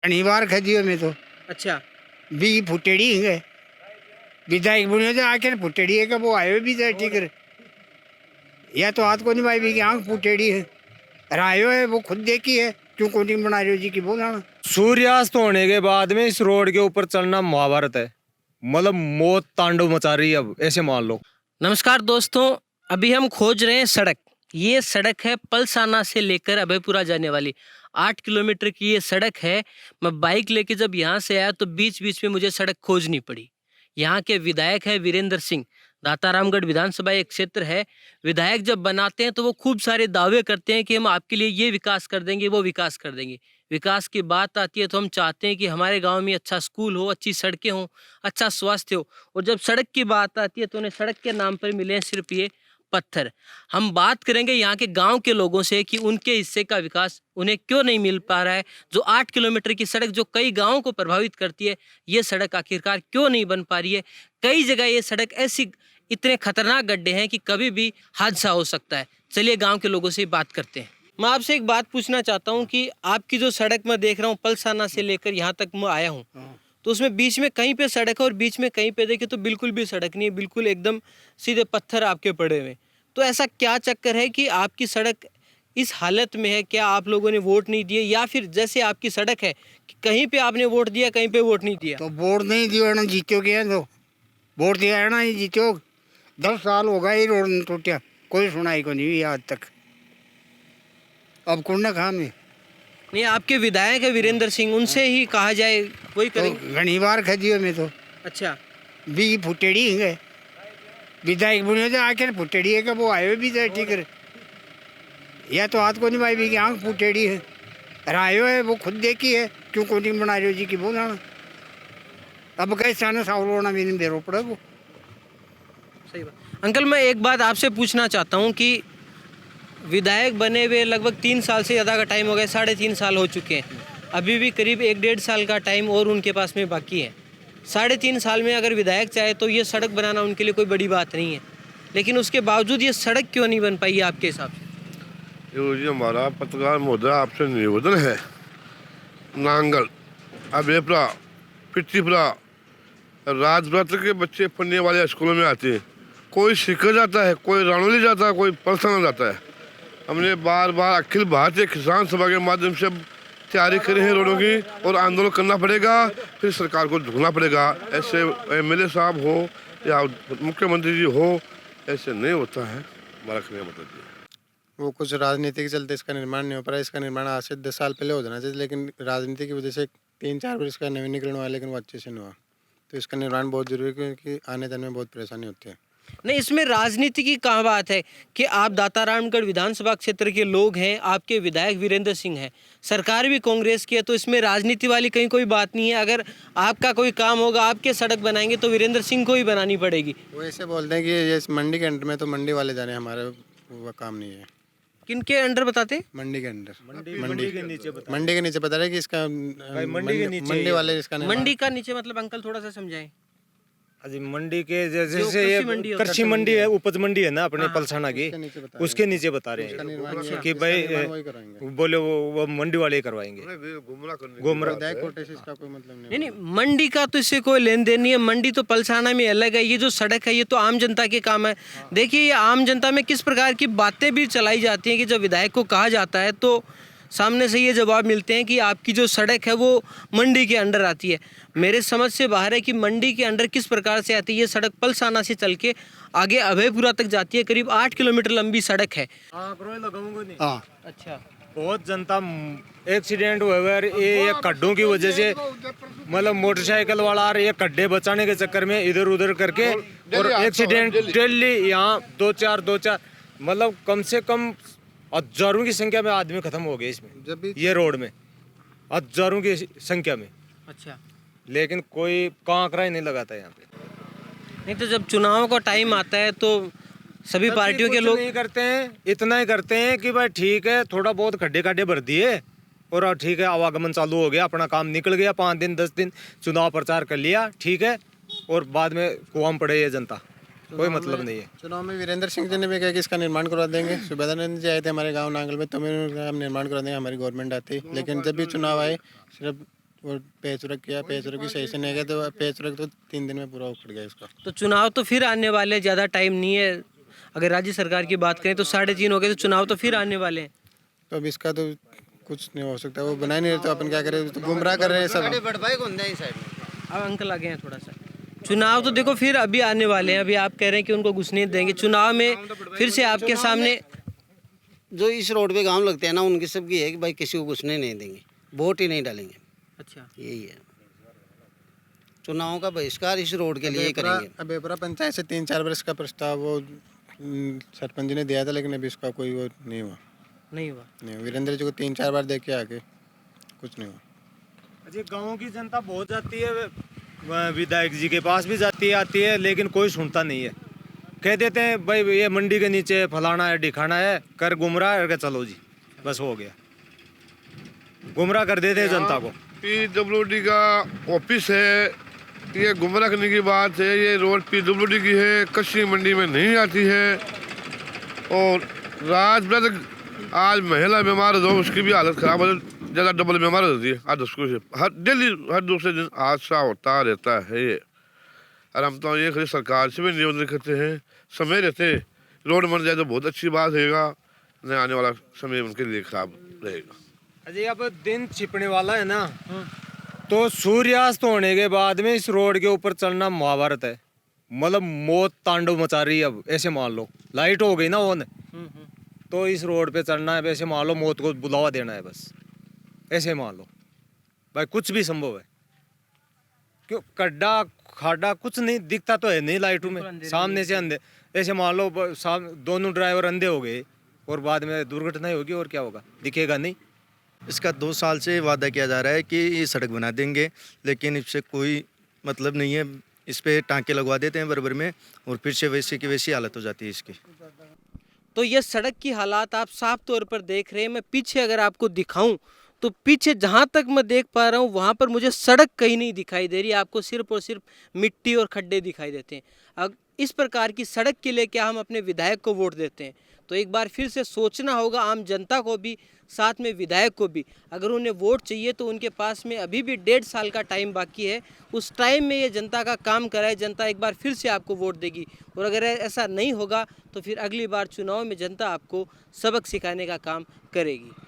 शनिवार खजियो में तो अच्छा। भी फुटेड़ी है विधायक बुने तो आखिर फुटेड़ी है कि वो आए भी जाए ठीक है या तो हाथ को नहीं भाई भी की आंख फुटेड़ी है रायो है वो खुद देखी है क्यों कोटिंग बना रही हो जी की बोला सूर्यास्त होने के बाद में इस रोड के ऊपर चलना महाभारत है। मतलब मौत तांडव मचा रही है अब, ऐसे मान लो। नमस्कार दोस्तों, अभी हम खोज रहे हैं सड़क। ये सड़क है पलसाना से लेकर अभयपुरा जाने वाली 8 किलोमीटर की ये सड़क है। मैं बाइक लेके जब यहाँ से आया तो बीच बीच में मुझे सड़क खोजनी पड़ी। यहाँ के विधायक है वीरेंद्र सिंह, दातारामगढ़ विधानसभा एक क्षेत्र है। विधायक जब बनाते हैं तो वो खूब सारे दावे करते हैं कि हम आपके लिए ये विकास कर देंगे, वो विकास कर देंगे। विकास की बात आती है तो हम चाहते हैं कि हमारे गांव में अच्छा स्कूल हो, अच्छी सड़कें हों, अच्छा स्वास्थ्य हो। और जब सड़क की बात आती है तो उन्हें सड़क के नाम पर मिले हैं सिर्फ ये पत्थर। हम बात करेंगे यहाँ के गांव के लोगों से कि उनके हिस्से का विकास उन्हें क्यों नहीं मिल पा रहा है। जो 8 किलोमीटर की सड़क जो कई गांवों को प्रभावित करती है, ये सड़क आखिरकार क्यों नहीं बन पा रही है। कई जगह ये सड़क ऐसी इतने खतरनाक गड्ढे हैं कि कभी भी हादसा हो सकता है। चलिए गाँव के लोगों से बात करते हैं। मैं आपसे एक बात पूछना चाहता हूँ कि आपकी जो सड़क मैं देख रहा हूँ पलसाना से लेकर यहाँ तक मैं आया हूँ, तो उसमें बीच में कहीं पे सड़क है और बीच में कहीं पे देखे तो बिल्कुल भी सड़क नहीं है, बिल्कुल एकदम सीधे पत्थर आपके पड़े हुए। तो ऐसा क्या चक्कर है कि आपकी सड़क इस हालत में है? क्या आप लोगों ने वोट नहीं दिए, या फिर जैसे आपकी सड़क है कि कहीं पे आपने वोट दिया, कहीं पे वोट नहीं दिया? तो वोट नहीं दियो ना जीत्यो क्या तो वोट दिया है ना जीत्यो 10 साल हो गए ये रोड नहीं टूटा कोई सुनाई को नहीं हुई आज तक अब कुंडा खान में नहीं, आपके विधायक है वीरेंद्र सिंह, उनसे ही कहा जाए वही तो करेंगे। घनी बार खजियो में तो अच्छा। भी फुटेड़ी है विधायक बुने तो आखिर फुटेड़ी है कि वो आए भी जाए ठीक है या तो हाथ को नहीं भाई भी की आंख फुटेड़ी है रायो है वो खुद देखी है क्यों कोटिंग बना रही हो जी की बोला अब कैसा ना सावलोना भी नहीं बेरो पड़ा वो सही बात। अंकल, मैं एक बात आपसे पूछना चाहता हूँ कि विधायक बने हुए लगभग 3 साल से ज़्यादा का टाइम हो गया, 3.5 साल हो चुके हैं। अभी भी करीब 1-1.5 साल का टाइम और उनके पास में बाकी है। 3.5 साल में अगर विधायक चाहे तो ये सड़क बनाना उनके लिए कोई बड़ी बात नहीं है, लेकिन उसके बावजूद ये सड़क क्यों नहीं बन पाई है आपके हिसाब से? ये जी हमारा पत्रकार महोदय आपसे निवेदन है, नांगल अभयपुरा पिट्टीपुरा राजभद्र के बच्चे पढ़ने वाले स्कूलों में आते हैं। कोई सीकर जाता है, कोई रानौली जाता है, कोई पलसाना जाता है। हमने बार बार अखिल भारतीय किसान सभा के माध्यम से तैयारी करी है रोडों की, और आंदोलन करना पड़ेगा, फिर सरकार को झुकना पड़ेगा। ऐसे एमएलए साहब हो या मुख्यमंत्री जी हो, ऐसे नहीं होता है। हमारा कहने का मतलब ये है। वो कुछ राजनीति के चलते इसका निर्माण नहीं हो पा रहा है। इसका निर्माण आज से 10 साल पहले हो जाना चाहिए, लेकिन राजनीति की वजह से 3-4 बार इसका नवीनीकरण हुआ, लेकिन वो अच्छे से नहीं हुआ। तो इसका निर्माण बहुत जरूरी है, क्योंकि आने जाने में बहुत परेशानी होती है। नहीं, इसमें राजनीति की कहाँ बात है कि आप दातारामगढ़ विधानसभा क्षेत्र के लोग हैं, आपके विधायक वीरेंद्र सिंह हैं, सरकार भी कांग्रेस की है, तो इसमें राजनीति वाली कहीं कोई बात नहीं है। अगर आपका कोई काम होगा, आपके सड़क बनाएंगे तो वीरेंद्र सिंह को ही बनानी पड़ेगी। वो ऐसे बोलते हैं कि ये इस मंडी के अंडर में, तो मंडी वाले जाने, हमारे वो काम नहीं है। किनके अंडर बताते हैं? मंडी के अंडर, मंडी के नीचे बता रहे कि इसका मंडी वाले इसका मंडी का नीचे मतलब अंकल थोड़ा सा समझाएं। अजी मंडी के जैसे ये कृषि मंडी है, उपज मंडी है ना अपने पलसाना की, उसके नीचे बता रहे हैं कि भाई बोले वो मंडी वाले ही करवाएंगे। इसका कोई मतलब नहीं। नहीं, मंडी का तो इससे कोई लेन देन नहीं है। मंडी तो पलसाना में अलग है। ये जो सड़क है ये तो आम जनता के काम है। देखिए, ये आम जनता में किस प्रकार की बातें भी चलाई जाती हैं कि जब विधायक को कहा जाता है तो सामने से ये जवाब मिलते हैं कि आपकी जो सड़क है वो मंडी के अंडर आती है। मेरे समझ से बाहर है कि मंडी के अंडर किस प्रकार से आती है। ये सड़क पलसाना से चल के आगे अभयपुरा तक जाती है। करीब 8 किलोमीटर लंबी सड़क है। हाँ अच्छा। बहुत जनता एक्सीडेंट हुए हुए ये खड्डों की वजह से, मतलब मोटरसाइकिल वाला आ रही है, खड्डे बचाने के चक्कर में इधर उधर करके, और एक्सीडेंट डेली यहाँ 2-4 मतलब कम से कम हजारों की संख्या में आदमी खत्म हो गए इसमें, ये रोड में हजारों की संख्या में। अच्छा। लेकिन कोई कांकरा ही नहीं लगाता यहाँ पे। नहीं, तो जब चुनाव का टाइम आता है तो सभी पार्टियों के लोग नहीं करते हैं, इतना ही करते हैं कि भाई ठीक है, थोड़ा बहुत खड्डे भर दिए और ठीक है, आवागमन चालू हो गया, अपना काम निकल गया, 5 दिन 10 दिन चुनाव प्रचार कर लिया, ठीक है, और बाद में कुआं पड़े ये जनता, कोई मतलब नहीं है। चुनाव में वीरेंद्र सिंह जी ने भी कहा कि इसका निर्माण करवा देंगे। सुबेदानंद जी आए थे हमारे गांव नांगल में, तो हम निर्माण करवा देंगे, हमारी गवर्नमेंट आती। लेकिन जब भी चुनाव आए, सिर्फ वो पेच वर्क किया, पेच वर्क भी सही से नहीं गया, तो पेच वर्क तो 3 दिन में पूरा उखड़ गया इसका। तो चुनाव तो फिर आने वाले हैं, ज़्यादा टाइम नहीं है। अगर राज्य सरकार की बात करें तो 3.5 हो गए, तो चुनाव तो फिर आने वाले हैं। तो अब इसका तो कुछ नहीं हो सकता, वो बना ही नहीं रहे, तो अपन क्या करें, तो गुमराह कर रहे हैं सब। अब अंकल आ गए हैं थोड़ा सा। चुनाव तो देखो फिर अभी आने वाले हैं, अभी आप कह रहे हैं कि उनको घुसने नहीं देंगे। चुनाव में फिर से आपके सामने जो इस रोड पे गांव लगते हैं ना, उनकी सबकी है कि भाई किसी को घुसने नहीं देंगे, वोट ही नहीं डालेंगे। अच्छा, यही है, चुनाव का बहिष्कार इस रोड के लिए ही करेंगे। अबेपुरा पंचायत से 3-4 वर्ष का प्रस्ताव वो सरपंच जी ने दिया था, लेकिन अभी इसका कोई वो नहीं हुआ। नहीं हुआ। नहीं, वीरेंद्र जी को 3-4 बार देख के आके कुछ नहीं हुआ। अजय गाँव की जनता बहुत जाती है, विधायक जी के पास भी जाती है, आती है, लेकिन कोई सुनता नहीं है। कह देते हैं भाई ये मंडी के नीचे फलाना है, ढिकाना है, कर गुमराह करके चलो जी, बस हो गया। गुमराह कर देते हैं जनता को। PWD का ऑफिस है, ये गुमराह करने की बात है। ये रोड PWD की है, कच्ची मंडी में नहीं आती है। और रात भर आज महिला बीमार हो, उसकी भी हालत खराब हो, ज़्यादा डबल बीमार हो जाती है। आज उसको हर डेली हर दूसरे दिन हादसा होता रहता है ये। और हम तो ये सरकार से भी निवेदन करते हैं, समय रहते रोड बन जाए तो बहुत अच्छी बात रहेगा, नहीं आने वाला समय उनके लिए खराब रहेगा। अजय अब दिन छिपने वाला है ना, तो सूर्यास्त होने के बाद में इस रोड के ऊपर चलना महाभारत है। मतलब मौत तांडव मचा रही है। अब ऐसे मान लो लाइट हो गई ना ऑन, तो इस रोड पे चलना है, ऐसे मान लो मौत को बुलावा देना है बस। ऐसे मान लो भाई, कुछ भी संभव है। क्यों गड्ढा खाडा कुछ नहीं दिखता तो है नहीं लाइटों में, सामने से अंधे। ऐसे मान लो दोनों ड्राइवर अंधे हो गए और बाद में दुर्घटना होगी, और क्या होगा, दिखेगा नहीं। इसका 2 साल से वादा किया जा रहा है कि ये सड़क बना देंगे, लेकिन इससे कोई मतलब नहीं है। इस पे टांके लगवा देते हैं बराबर में, और फिर से वैसे की वैसी हालत हो जाती है इसकी। तो ये सड़क की हालात आप साफ तौर पर देख रहे हैं। मैं पीछे अगर आपको दिखाऊं तो पीछे जहां तक मैं देख पा रहा हूं वहां पर मुझे सड़क कहीं नहीं दिखाई दे रही। आपको सिर्फ और सिर्फ मिट्टी और खड्डे दिखाई देते हैं। अब इस प्रकार की सड़क के लिए क्या हम अपने विधायक को वोट देते हैं? तो एक बार फिर से सोचना होगा आम जनता को भी, साथ में विधायक को भी। अगर उन्हें वोट चाहिए तो उनके पास में अभी भी 1.5 साल का टाइम बाकी है। उस टाइम में ये जनता का काम कराए, जनता एक बार फिर से आपको वोट देगी। और अगर ऐसा नहीं होगा तो फिर अगली बार चुनाव में जनता आपको सबक सिखाने का काम करेगी।